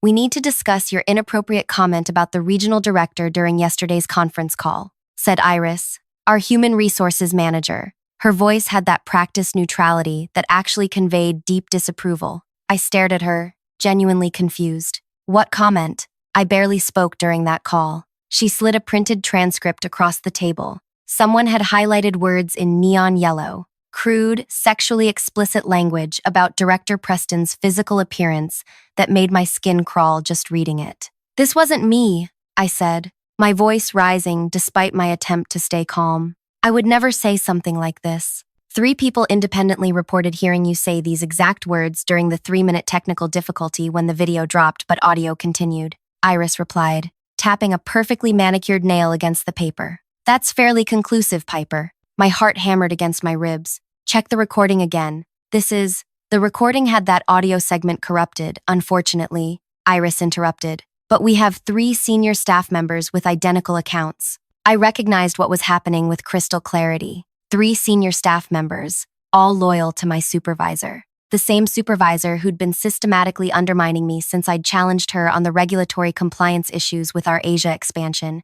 we need to discuss your inappropriate comment about the regional director during yesterday's conference call, said Iris, our human resources manager. Her voice had that practiced neutrality that actually conveyed deep disapproval. I stared at her, genuinely confused. What comment? I barely spoke during that call. She slid a printed transcript across the table. Someone had highlighted words in neon yellow. Crude, sexually explicit language about Director Preston's physical appearance that made my skin crawl just reading it. This wasn't me, I said, my voice rising despite my attempt to stay calm. I would never say something like this. 3 people independently reported hearing you say these exact words during the 3-minute technical difficulty when the video dropped but audio continued, Iris replied, tapping a perfectly manicured nail against the paper. That's fairly conclusive, Piper. My heart hammered against my ribs. Check the recording again. The recording had that audio segment corrupted, unfortunately, Iris interrupted. But we have 3 senior staff members with identical accounts. I recognized what was happening with crystal clarity. 3 senior staff members, all loyal to my supervisor. The same supervisor who'd been systematically undermining me since I'd challenged her on the regulatory compliance issues with our Asia expansion.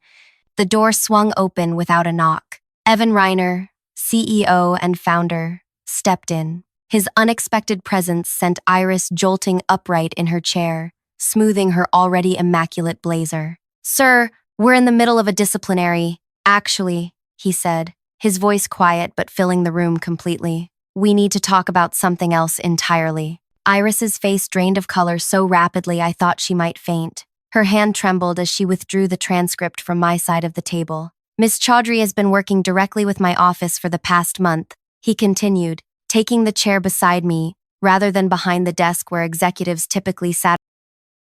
The door swung open without a knock. Evan Reiner, CEO and founder, stepped in. His unexpected presence sent Iris jolting upright in her chair, smoothing her already immaculate blazer. Sir, we're in the middle of a disciplinary. Actually, he said, his voice quiet but filling the room completely. We need to talk about something else entirely. Iris's face drained of color so rapidly I thought she might faint. Her hand trembled as she withdrew the transcript from my side of the table. Miss Chaudhry has been working directly with my office for the past month, he continued, taking the chair beside me, rather than behind the desk where executives typically sat.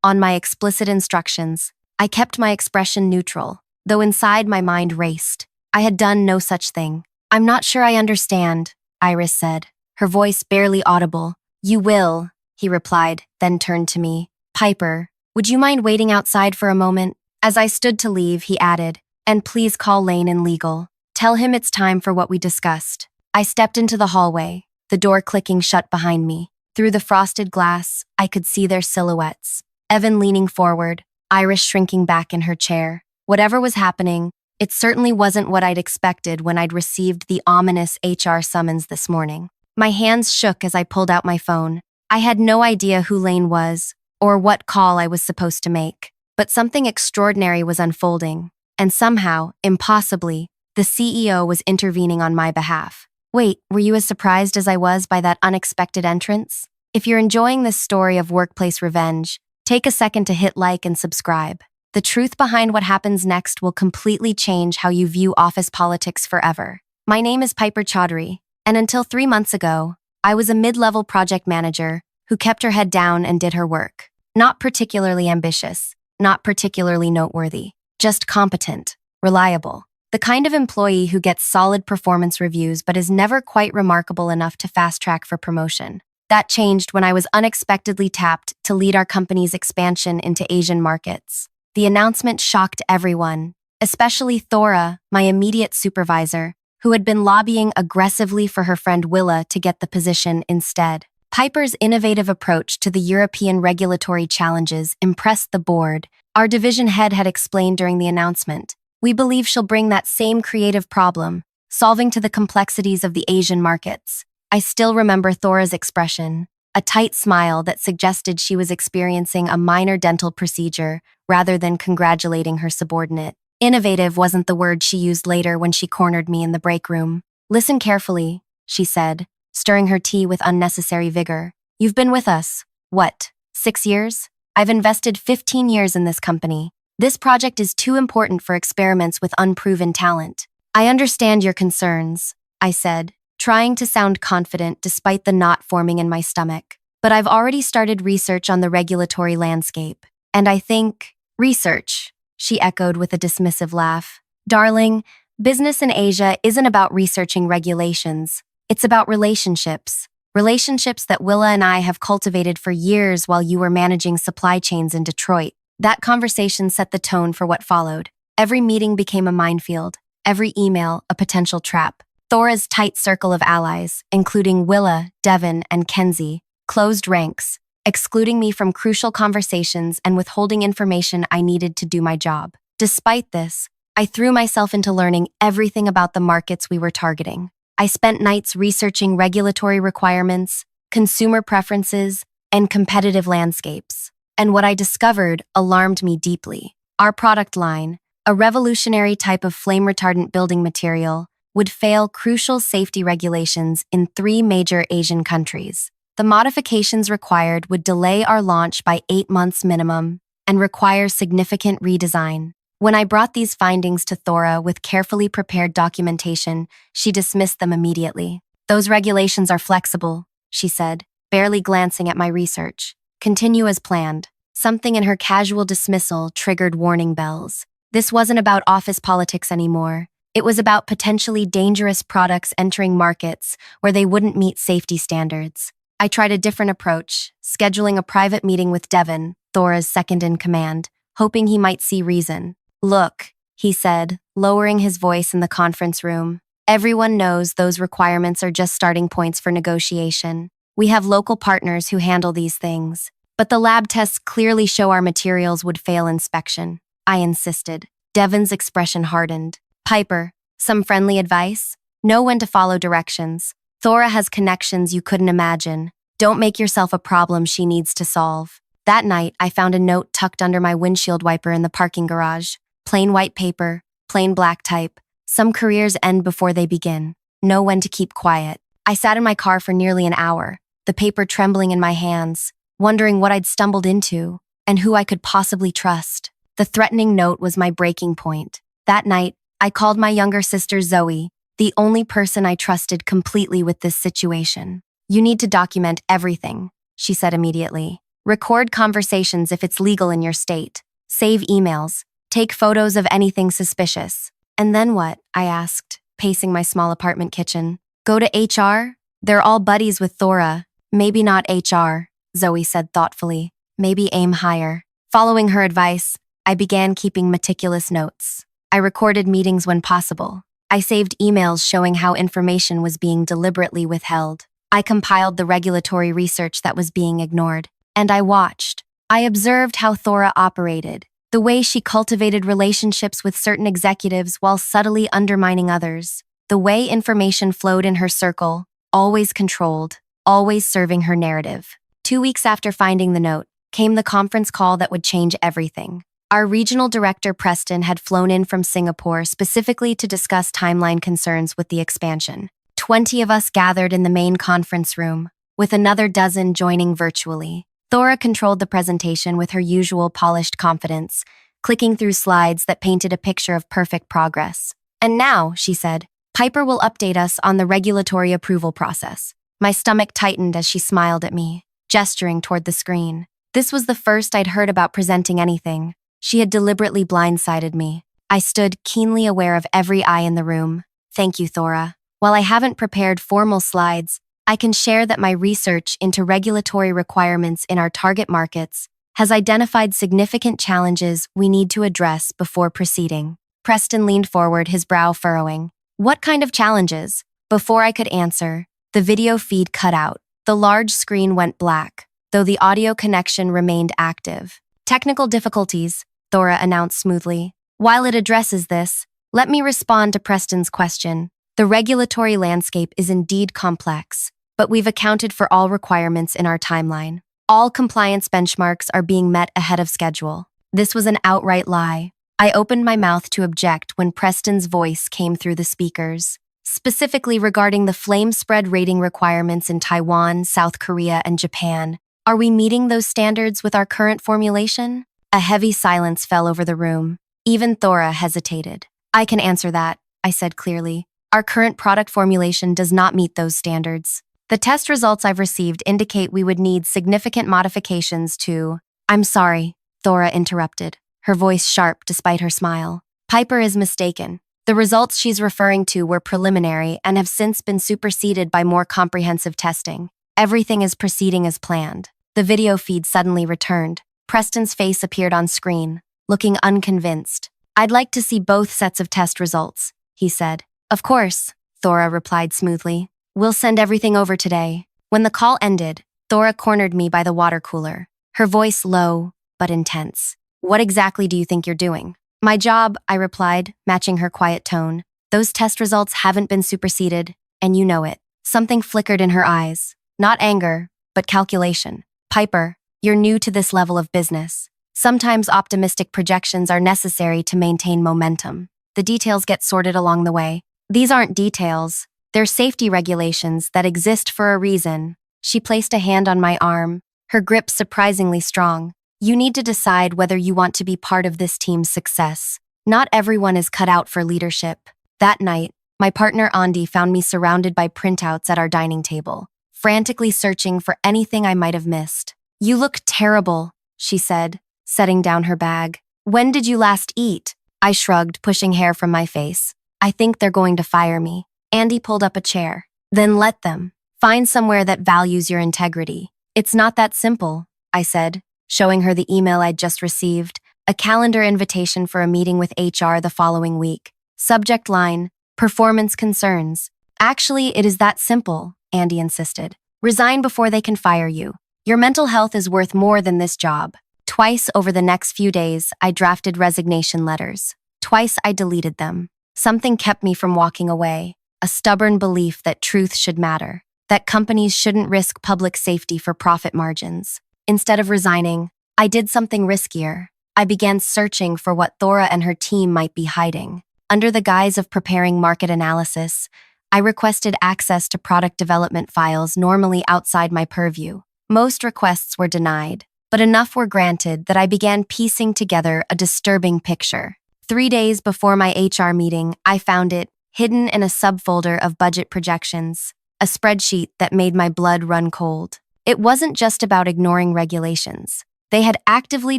On my explicit instructions, I kept my expression neutral, though inside my mind raced. I had done no such thing. I'm not sure I understand, Iris said, her voice barely audible. You will, he replied, then turned to me. Piper, would you mind waiting outside for a moment? As I stood to leave, he added, and please call Lane in legal. Tell him it's time for what we discussed. I stepped into the hallway, the door clicking shut behind me. Through the frosted glass, I could see their silhouettes. Evan leaning forward, Iris shrinking back in her chair. Whatever was happening, it certainly wasn't what I'd expected when I'd received the ominous HR summons this morning. My hands shook as I pulled out my phone. I had no idea who Lane was, or what call I was supposed to make. But something extraordinary was unfolding. And somehow, impossibly, the CEO was intervening on my behalf. Wait, were you as surprised as I was by that unexpected entrance? If you're enjoying this story of workplace revenge, take a second to hit like and subscribe. The truth behind what happens next will completely change how you view office politics forever. My name is Piper Chaudhry, and until 3 months ago, I was a mid-level project manager who kept her head down and did her work. Not particularly ambitious, not particularly noteworthy. Just competent, reliable. The kind of employee who gets solid performance reviews but is never quite remarkable enough to fast-track for promotion. That changed when I was unexpectedly tapped to lead our company's expansion into Asian markets. The announcement shocked everyone, especially Thora, my immediate supervisor, who had been lobbying aggressively for her friend Willa to get the position instead. Piper's innovative approach to the European regulatory challenges impressed the board. Our division head had explained during the announcement. We believe she'll bring that same creative problem, solving to the complexities of the Asian markets. I still remember Thora's expression, a tight smile that suggested she was experiencing a minor dental procedure rather than congratulating her subordinate. Innovative wasn't the word she used later when she cornered me in the break room. Listen carefully, she said, stirring her tea with unnecessary vigor. You've been with us, what, 6 years? I've invested 15 years in this company. This project is too important for experiments with unproven talent. I understand your concerns, I said, trying to sound confident despite the knot forming in my stomach. But I've already started research on the regulatory landscape. And I think, research, she echoed with a dismissive laugh. Darling, business in Asia isn't about researching regulations. It's about relationships. Relationships that Willa and I have cultivated for years while you were managing supply chains in Detroit. That conversation set the tone for what followed. Every meeting became a minefield, every email a potential trap. Thora's tight circle of allies, including Willa, Devon, and Kenzie, closed ranks, excluding me from crucial conversations and withholding information I needed to do my job. Despite this, I threw myself into learning everything about the markets we were targeting. I spent nights researching regulatory requirements, consumer preferences, and competitive landscapes. And what I discovered alarmed me deeply. Our product line, a revolutionary type of flame-retardant building material, would fail crucial safety regulations in 3 major Asian countries. The modifications required would delay our launch by 8 months minimum and require significant redesign. When I brought these findings to Thora with carefully prepared documentation, she dismissed them immediately. "Those regulations are flexible," she said, barely glancing at my research. "Continue as planned." Something in her casual dismissal triggered warning bells. This wasn't about office politics anymore. It was about potentially dangerous products entering markets where they wouldn't meet safety standards. I tried a different approach, scheduling a private meeting with Devon, Thora's second-in-command, hoping he might see reason. "Look," he said, lowering his voice in the conference room. "Everyone knows those requirements are just starting points for negotiation. We have local partners who handle these things. But the lab tests clearly show our materials would fail inspection." I insisted. Devon's expression hardened. "Piper, some friendly advice? Know when to follow directions. Thora has connections you couldn't imagine. Don't make yourself a problem she needs to solve." That night, I found a note tucked under my windshield wiper in the parking garage. Plain white paper, plain black type. "Some careers end before they begin. Know when to keep quiet." I sat in my car for nearly an hour, the paper trembling in my hands, wondering what I'd stumbled into and who I could possibly trust. The threatening note was my breaking point. That night, I called my younger sister Zoe, the only person I trusted completely with this situation. "You need to document everything," she said immediately. "Record conversations if it's legal in your state. Save emails. Take photos of anything suspicious." "And then what?" I asked, pacing my small apartment kitchen. "Go to HR? They're all buddies with Thora." "Maybe not HR," Zoe said thoughtfully. "Maybe aim higher." Following her advice, I began keeping meticulous notes. I recorded meetings when possible. I saved emails showing how information was being deliberately withheld. I compiled the regulatory research that was being ignored. And I watched. I observed how Thora operated, the way she cultivated relationships with certain executives while subtly undermining others, the way information flowed in her circle, always controlled, always serving her narrative. 2 weeks after finding the note, came the conference call that would change everything. Our regional director, Preston, had flown in from Singapore specifically to discuss timeline concerns with the expansion. 20 of us gathered in the main conference room, with another dozen joining virtually. Thora controlled the presentation with her usual polished confidence, clicking through slides that painted a picture of perfect progress. "And now," she said, "Piper will update us on the regulatory approval process." My stomach tightened as she smiled at me, gesturing toward the screen. This was the first I'd heard about presenting anything. She had deliberately blindsided me. I stood keenly aware of every eye in the room. "Thank you, Thora. While I haven't prepared formal slides, I can share that my research into regulatory requirements in our target markets has identified significant challenges we need to address before proceeding." Preston leaned forward, his brow furrowing. "What kind of challenges?" Before I could answer, the video feed cut out. The large screen went black, though the audio connection remained active. "Technical difficulties," Thora announced smoothly. "While it addresses this, let me respond to Preston's question. The regulatory landscape is indeed complex, but we've accounted for all requirements in our timeline. All compliance benchmarks are being met ahead of schedule." This was an outright lie. I opened my mouth to object when Preston's voice came through the speakers, specifically regarding the flame spread rating requirements in Taiwan, South Korea, and Japan. Are we meeting those standards with our current formulation? A heavy silence fell over the room. Even Thora hesitated. "I can answer that," I said clearly. "Our current product formulation does not meet those standards. The test results I've received indicate we would need significant modifications to—" "I'm sorry," Thora interrupted, her voice sharp despite her smile. "Piper is mistaken. The results she's referring to were preliminary and have since been superseded by more comprehensive testing. Everything is proceeding as planned." The video feed suddenly returned. Preston's face appeared on screen, looking unconvinced. "I'd like to see both sets of test results," he said. "Of course," Thora replied smoothly. "We'll send everything over today." When the call ended, Thora cornered me by the water cooler, her voice low but intense. What exactly do you think you're doing? My job, I replied, matching her quiet tone. Those test results haven't been superseded, and you know it. Something flickered in her eyes. Not anger, but calculation. Piper, you're new to this level of business. Sometimes optimistic projections are necessary to maintain momentum. The details get sorted along the way. These aren't details. They're safety regulations that exist for a reason. She placed a hand on my arm, her grip surprisingly strong. You need to decide whether you want to be part of this team's success. Not everyone is cut out for leadership. That night, my partner Andi found me surrounded by printouts at our dining table, frantically searching for anything I might have missed. You look terrible, she said, setting down her bag. When did you last eat? I shrugged, pushing hair from my face. I think they're going to fire me. Andi pulled up a chair. Then let them. Find somewhere that values your integrity. It's not that simple, I said, showing her the email I'd just received, a calendar invitation for a meeting with HR the following week. Subject line, performance concerns. Actually, it is that simple, Andi insisted. Resign before they can fire you. Your mental health is worth more than this job. Twice over the next few days, I drafted resignation letters. Twice I deleted them. Something kept me from walking away, a stubborn belief that truth should matter, that companies shouldn't risk public safety for profit margins. Instead of resigning, I did something riskier. I began searching for what Thora and her team might be hiding. Under the guise of preparing market analysis, I requested access to product development files normally outside my purview. Most requests were denied, but enough were granted that I began piecing together a disturbing picture. 3 days before my HR meeting, I found it, hidden in a subfolder of budget projections, a spreadsheet that made my blood run cold. It wasn't just about ignoring regulations. They had actively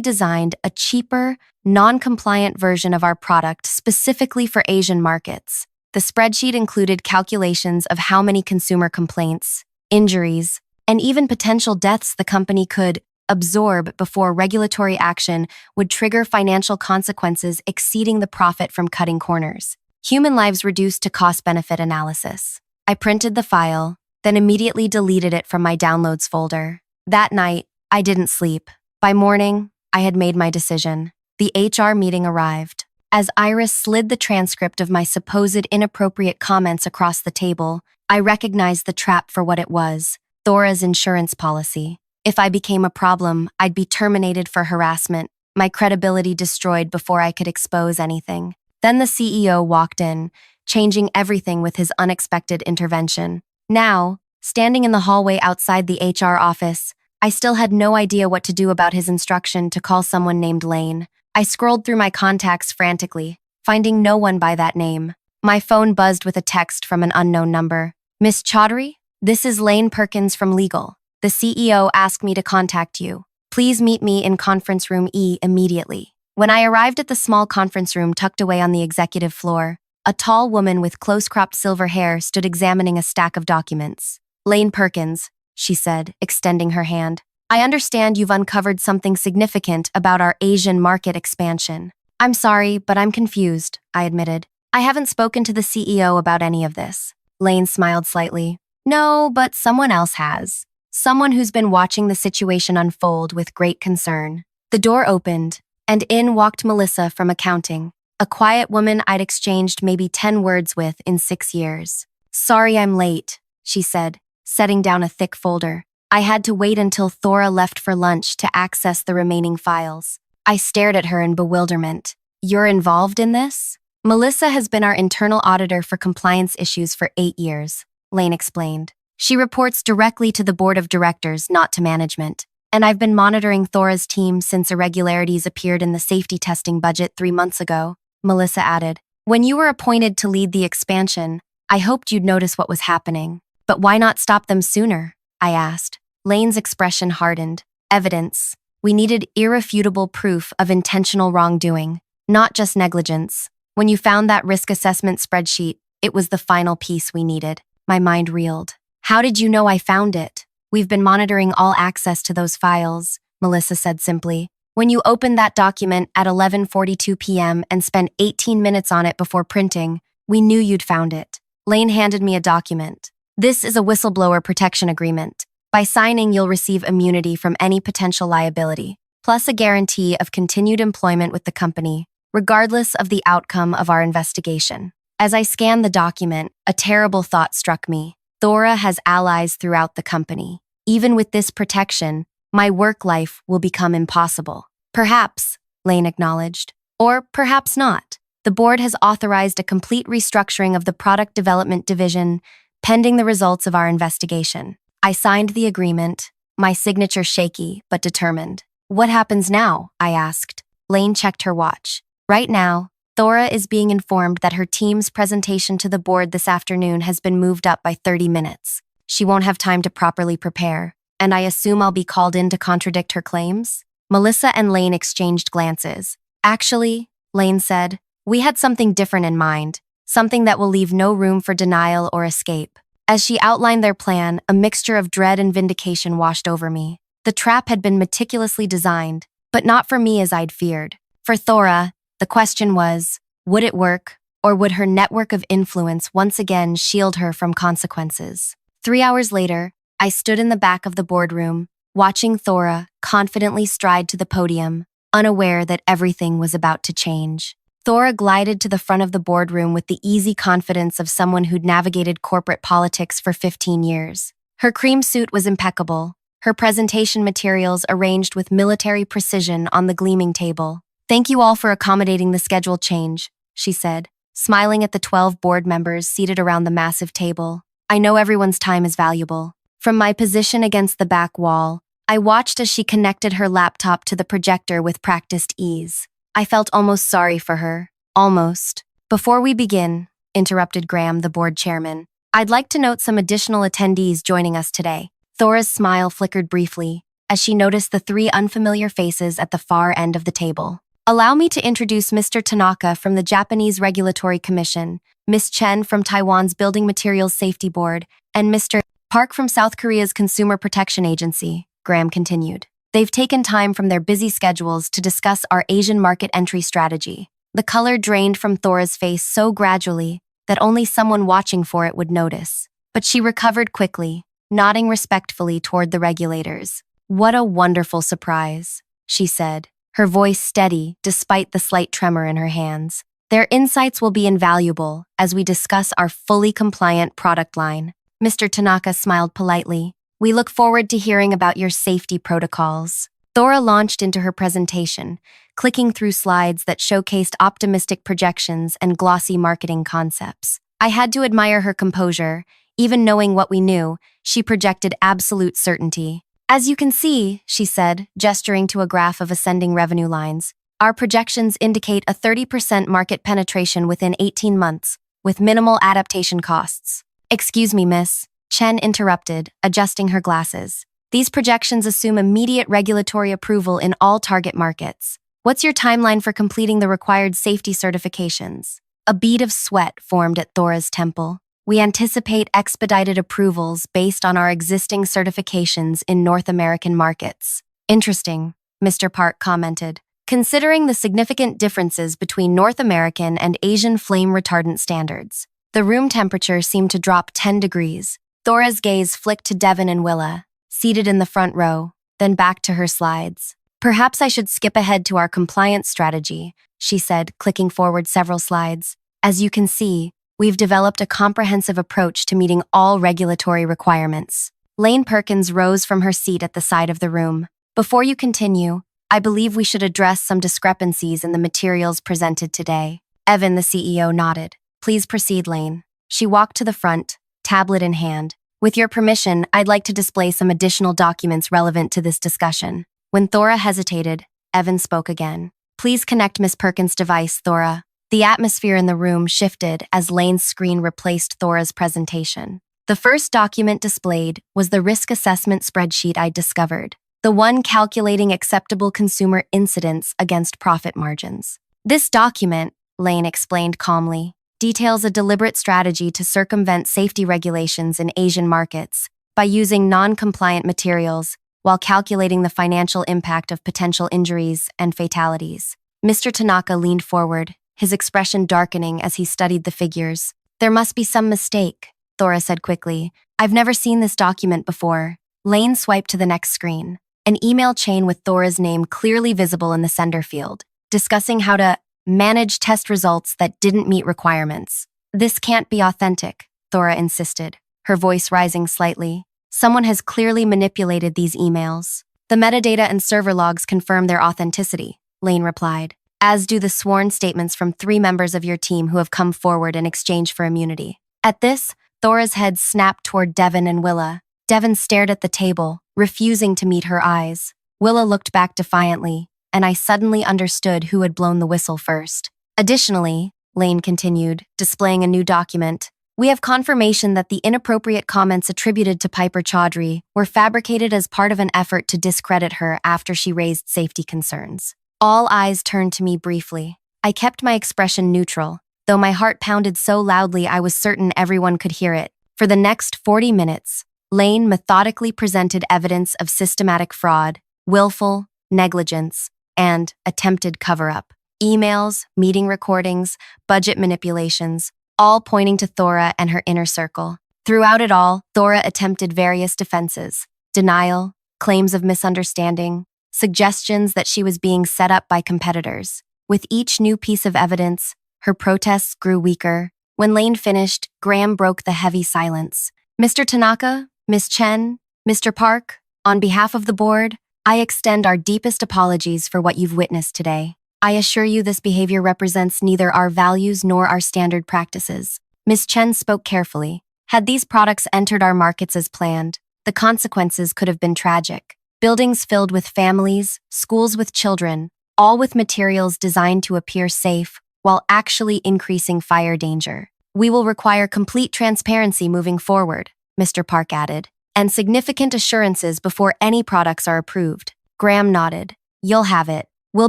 designed a cheaper, non-compliant version of our product specifically for Asian markets. The spreadsheet included calculations of how many consumer complaints, injuries, and even potential deaths the company could absorb before regulatory action would trigger financial consequences exceeding the profit from cutting corners. Human lives reduced to cost-benefit analysis. I printed the file, then immediately deleted it from my downloads folder. That night, I didn't sleep. By morning, I had made my decision. The HR meeting arrived. As Iris slid the transcript of my supposed inappropriate comments across the table, I recognized the trap for what it was, Thora's insurance policy. If I became a problem, I'd be terminated for harassment, my credibility destroyed before I could expose anything. Then the CEO walked in, changing everything with his unexpected intervention. Now, standing in the hallway outside the HR office, I still had no idea what to do about his instruction to call someone named Lane. I scrolled through my contacts frantically, finding no one by that name. My phone buzzed with a text from an unknown number. Miss Chaudhary? This is Lane Perkins from Legal. The CEO asked me to contact you. Please meet me in conference room E immediately. When I arrived at the small conference room tucked away on the executive floor, a tall woman with close-cropped silver hair stood examining a stack of documents. Lane Perkins, she said, extending her hand. I understand you've uncovered something significant about our Asian market expansion. I'm sorry, but I'm confused, I admitted. I haven't spoken to the CEO about any of this. Lane smiled slightly. No, but someone else has. Someone who's been watching the situation unfold with great concern. The door opened, and in walked Melissa from accounting, a quiet woman I'd exchanged maybe 10 words with in 6 years. Sorry I'm late, she said, setting down a thick folder. I had to wait until Thora left for lunch to access the remaining files. I stared at her in bewilderment. You're involved in this? Melissa has been our internal auditor for compliance issues for 8 years, Lane explained. She reports directly to the board of directors, not to management. And I've been monitoring Thora's team since irregularities appeared in the safety testing budget 3 months ago, Melissa added. When you were appointed to lead the expansion, I hoped you'd notice what was happening. But why not stop them sooner? I asked. Lane's expression hardened. Evidence. We needed irrefutable proof of intentional wrongdoing, not just negligence. When you found that risk assessment spreadsheet, it was the final piece we needed. My mind reeled. How did you know I found it? We've been monitoring all access to those files, Melissa said simply. When you opened that document at 11:42 p.m. and spent 18 minutes on it before printing, we knew you'd found it. Lane handed me a document. This is a whistleblower protection agreement. By signing, you'll receive immunity from any potential liability, plus a guarantee of continued employment with the company, regardless of the outcome of our investigation. As I scanned the document, a terrible thought struck me. Thora has allies throughout the company. Even with this protection, my work life will become impossible. Perhaps, Lane acknowledged. Or perhaps not. The board has authorized a complete restructuring of the product development division, pending the results of our investigation. I signed the agreement, my signature shaky but determined. What happens now? I asked. Lane checked her watch. Right now, Thora is being informed that her team's presentation to the board this afternoon has been moved up by 30 minutes. She won't have time to properly prepare, and I assume I'll be called in to contradict her claims? Melissa and Lane exchanged glances. Actually, Lane said, we had something different in mind, something that will leave no room for denial or escape. As she outlined their plan, a mixture of dread and vindication washed over me. The trap had been meticulously designed, but not for me as I'd feared. For Thora, the question was, would it work, or would her network of influence once again shield her from consequences? 3 hours later, I stood in the back of the boardroom, watching Thora confidently stride to the podium, unaware that everything was about to change. Thora glided to the front of the boardroom with the easy confidence of someone who'd navigated corporate politics for 15 years. Her cream suit was impeccable, her presentation materials arranged with military precision on the gleaming table. Thank you all for accommodating the schedule change, she said, smiling at the 12 board members seated around the massive table. I know everyone's time is valuable. From my position against the back wall, I watched as she connected her laptop to the projector with practiced ease. I felt almost sorry for her. Almost. Before we begin, interrupted Graham, the board chairman, I'd like to note some additional attendees joining us today. Thora's smile flickered briefly as she noticed the 3 unfamiliar faces at the far end of the table. Allow me to introduce Mr. Tanaka from the Japanese Regulatory Commission, Ms. Chen from Taiwan's Building Materials Safety Board, and Mr. Park from South Korea's Consumer Protection Agency, Graham continued. They've taken time from their busy schedules to discuss our Asian market entry strategy. The color drained from Thora's face so gradually that only someone watching for it would notice. But she recovered quickly, nodding respectfully toward the regulators. What a wonderful surprise, she said, her voice steady despite the slight tremor in her hands. Their insights will be invaluable as we discuss our fully compliant product line. Mr. Tanaka smiled politely. We look forward to hearing about your safety protocols. Thora launched into her presentation, clicking through slides that showcased optimistic projections and glossy marketing concepts. I had to admire her composure. Even knowing what we knew, she projected absolute certainty. As you can see, she said, gesturing to a graph of ascending revenue lines, our projections indicate a 30% market penetration within 18 months, with minimal adaptation costs. Excuse me, miss, Chen interrupted, adjusting her glasses. These projections assume immediate regulatory approval in all target markets. What's your timeline for completing the required safety certifications? A bead of sweat formed at Thora's temple. We anticipate expedited approvals based on our existing certifications in North American markets. Interesting, Mr. Park commented. Considering the significant differences between North American and Asian flame retardant standards, the room temperature seemed to drop 10 degrees. Thora's gaze flicked to Devon and Willa, seated in the front row, then back to her slides. Perhaps I should skip ahead to our compliance strategy, she said, clicking forward several slides. As you can see, we've developed a comprehensive approach to meeting all regulatory requirements. Lane Perkins rose from her seat at the side of the room. Before you continue, I believe we should address some discrepancies in the materials presented today. Evan, the CEO, nodded. Please proceed, Lane. She walked to the front, tablet in hand. With your permission, I'd like to display some additional documents relevant to this discussion. When Thora hesitated, Evan spoke again. Please connect Miss Perkins' device, Thora. The atmosphere in the room shifted as Lane's screen replaced Thora's presentation. The first document displayed was the risk assessment spreadsheet I'd discovered, the one calculating acceptable consumer incidence against profit margins. This document, Lane explained calmly, details a deliberate strategy to circumvent safety regulations in Asian markets by using non-compliant materials while calculating the financial impact of potential injuries and fatalities. Mr. Tanaka leaned forward, his expression darkening as he studied the figures. There must be some mistake, Thora said quickly. I've never seen this document before. Lane swiped to the next screen. An email chain with Thora's name clearly visible in the sender field, discussing how to manage test results that didn't meet requirements. This can't be authentic, Thora insisted, her voice rising slightly. Someone has clearly manipulated these emails. The metadata and server logs confirm their authenticity, Lane replied, as do the sworn statements from 3 members of your team who have come forward in exchange for immunity. At this, Thora's head snapped toward Devon and Willa. Devon stared at the table, refusing to meet her eyes. Willa looked back defiantly, and I suddenly understood who had blown the whistle first. Additionally, Lane continued, displaying a new document, we have confirmation that the inappropriate comments attributed to Piper Chaudhry were fabricated as part of an effort to discredit her after she raised safety concerns. All eyes turned to me briefly. I kept my expression neutral, though my heart pounded so loudly I was certain everyone could hear it. For the next 40 minutes, Lane methodically presented evidence of systematic fraud, willful negligence, and attempted cover-up. Emails, meeting recordings, budget manipulations, all pointing to Thora and her inner circle. Throughout it all, Thora attempted various defenses: denial, claims of misunderstanding, suggestions that she was being set up by competitors. With each new piece of evidence, her protests grew weaker. When Lane finished, Graham broke the heavy silence. Mr. Tanaka, Miss Chen, Mr. Park, on behalf of the board, I extend our deepest apologies for what you've witnessed today. I assure you this behavior represents neither our values nor our standard practices. Ms. Chen spoke carefully. Had these products entered our markets as planned, the consequences could have been tragic. Buildings filled with families, schools with children, all with materials designed to appear safe while actually increasing fire danger. We will require complete transparency moving forward, Mr. Park added, and significant assurances before any products are approved. Graham nodded. You'll have it. We'll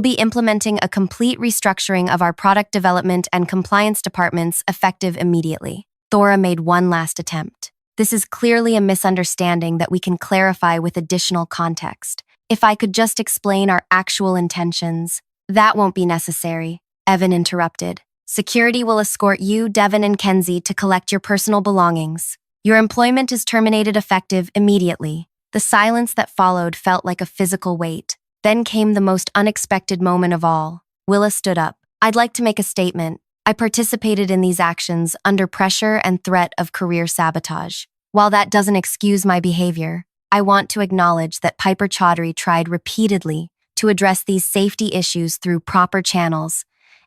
be implementing a complete restructuring of our product development and compliance departments effective immediately. Thora made one last attempt. This is clearly a misunderstanding that we can clarify with additional context. If I could just explain our actual intentions. That won't be necessary, Evan interrupted. Security will escort you, Devon, and Kenzie to collect your personal belongings. Your employment is terminated effective immediately. The silence that followed felt like a physical weight. Then came the most unexpected moment of all. Willa stood up. I'd like to make a statement. I participated in these actions under pressure and threat of career sabotage. While that doesn't excuse my behavior, I want to acknowledge that Piper Chaudhry tried repeatedly to address these safety issues through proper channels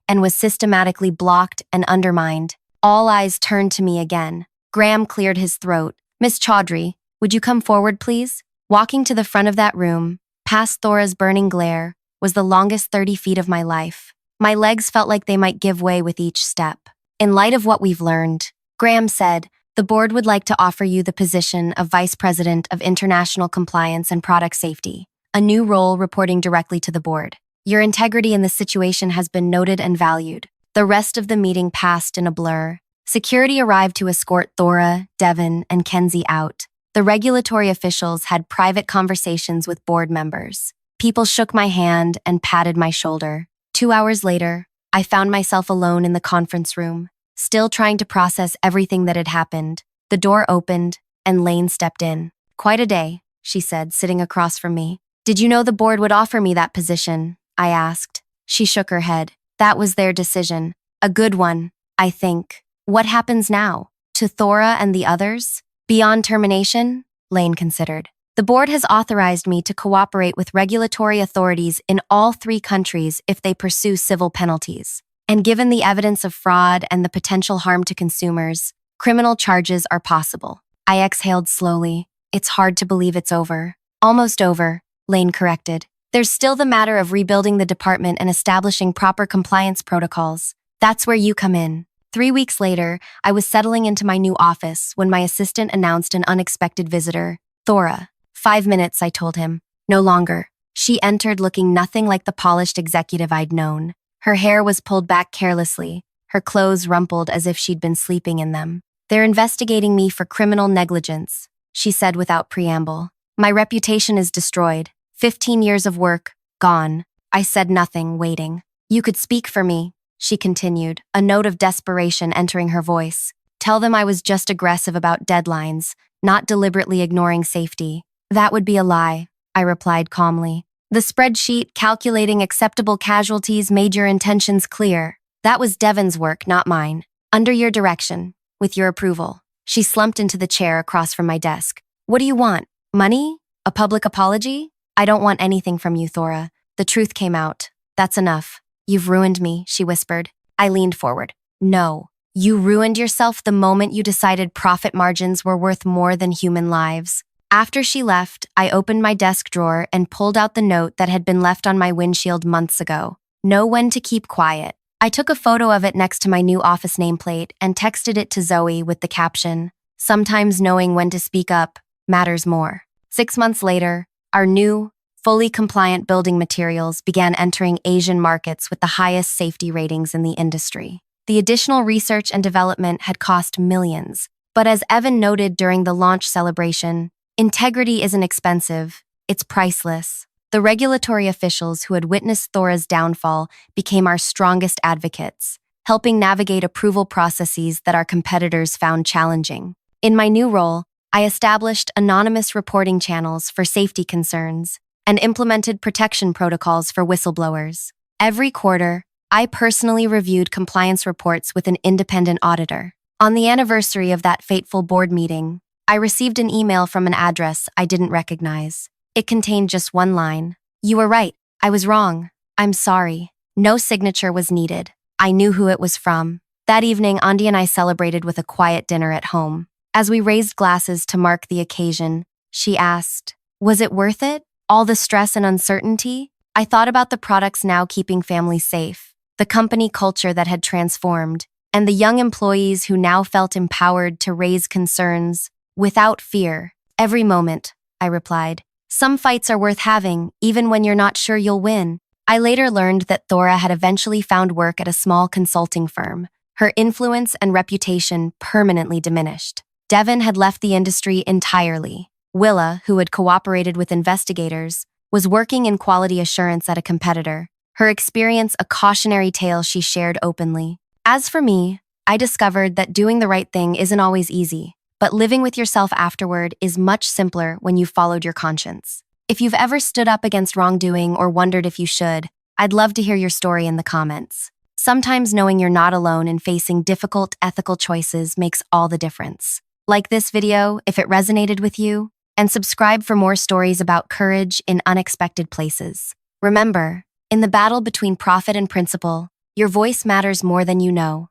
and was systematically blocked and undermined. All eyes turned to me again. Graham cleared his throat. Miss Chaudhry, would you come forward, please? Walking to the front of that room, past Thora's burning glare, was the longest 30 feet of my life. My legs felt like they might give way with each step. In light of what we've learned, Graham said, the board would like to offer you the position of Vice President of International Compliance and Product Safety, a new role reporting directly to the board. Your integrity in this situation has been noted and valued. The rest of the meeting passed in a blur. Security arrived to escort Thora, Devon, and Kenzie out. The regulatory officials had private conversations with board members. People shook my hand and patted my shoulder. 2 hours later, I found myself alone in the conference room, still trying to process everything that had happened. The door opened, and Lane stepped in. Quite a day, she said, sitting across from me. Did you know the board would offer me that position? I asked. She shook her head. That was their decision. A good one, I think. What happens now? To Thora and the others? Beyond termination? Lane considered. The board has authorized me to cooperate with regulatory authorities in all 3 countries if they pursue civil penalties. And given the evidence of fraud and the potential harm to consumers, criminal charges are possible. I exhaled slowly. It's hard to believe it's over. Almost over, Lane corrected. There's still the matter of rebuilding the department and establishing proper compliance protocols. That's where you come in. 3 weeks later, I was settling into my new office when my assistant announced an unexpected visitor. Thora. 5 minutes, I told him. No longer. She entered looking nothing like the polished executive I'd known. Her hair was pulled back carelessly, her clothes rumpled as if she'd been sleeping in them. They're investigating me for criminal negligence, she said without preamble. My reputation is destroyed. 15 years of work, gone. I said nothing, waiting. You could speak for me, she continued, a note of desperation entering her voice. Tell them I was just aggressive about deadlines, not deliberately ignoring safety. That would be a lie, I replied calmly. The spreadsheet calculating acceptable casualties made your intentions clear. That was Devon's work, not mine. Under your direction, with your approval. She slumped into the chair across from my desk. What do you want? Money? A public apology? I don't want anything from you, Thora. The truth came out. That's enough. You've ruined me, she whispered. I leaned forward. No. You ruined yourself the moment you decided profit margins were worth more than human lives. After she left, I opened my desk drawer and pulled out the note that had been left on my windshield months ago. Know when to keep quiet. I took a photo of it next to my new office nameplate and texted it to Zoe with the caption, "Sometimes knowing when to speak up matters more." 6 months later, our new, fully compliant building materials began entering Asian markets with the highest safety ratings in the industry. The additional research and development had cost millions, but as Evan noted during the launch celebration, integrity isn't expensive, it's priceless. The regulatory officials who had witnessed Thora's downfall became our strongest advocates, helping navigate approval processes that our competitors found challenging. In my new role, I established anonymous reporting channels for safety concerns and implemented protection protocols for whistleblowers. Every quarter, I personally reviewed compliance reports with an independent auditor. On the anniversary of that fateful board meeting, I received an email from an address I didn't recognize. It contained just one line. "You were right. I was wrong. I'm sorry." No signature was needed. I knew who it was from. That evening, Andi and I celebrated with a quiet dinner at home. As we raised glasses to mark the occasion, she asked, "Was it worth it? All the stress and uncertainty?" I thought about the products now keeping families safe, the company culture that had transformed, and the young employees who now felt empowered to raise concerns without fear. "Every moment," I replied. "Some fights are worth having, even when you're not sure you'll win." I later learned that Thora had eventually found work at a small consulting firm. Her influence and reputation permanently diminished. Devon had left the industry entirely. Willa, who had cooperated with investigators, was working in quality assurance at a competitor, her experience a cautionary tale she shared openly. As for me, I discovered that doing the right thing isn't always easy, but living with yourself afterward is much simpler when you've followed your conscience. If you've ever stood up against wrongdoing or wondered if you should, I'd love to hear your story in the comments. Sometimes knowing you're not alone in facing difficult ethical choices makes all the difference. Like this video if it resonated with you, and subscribe for more stories about courage in unexpected places. Remember, in the battle between profit and principle, your voice matters more than you know.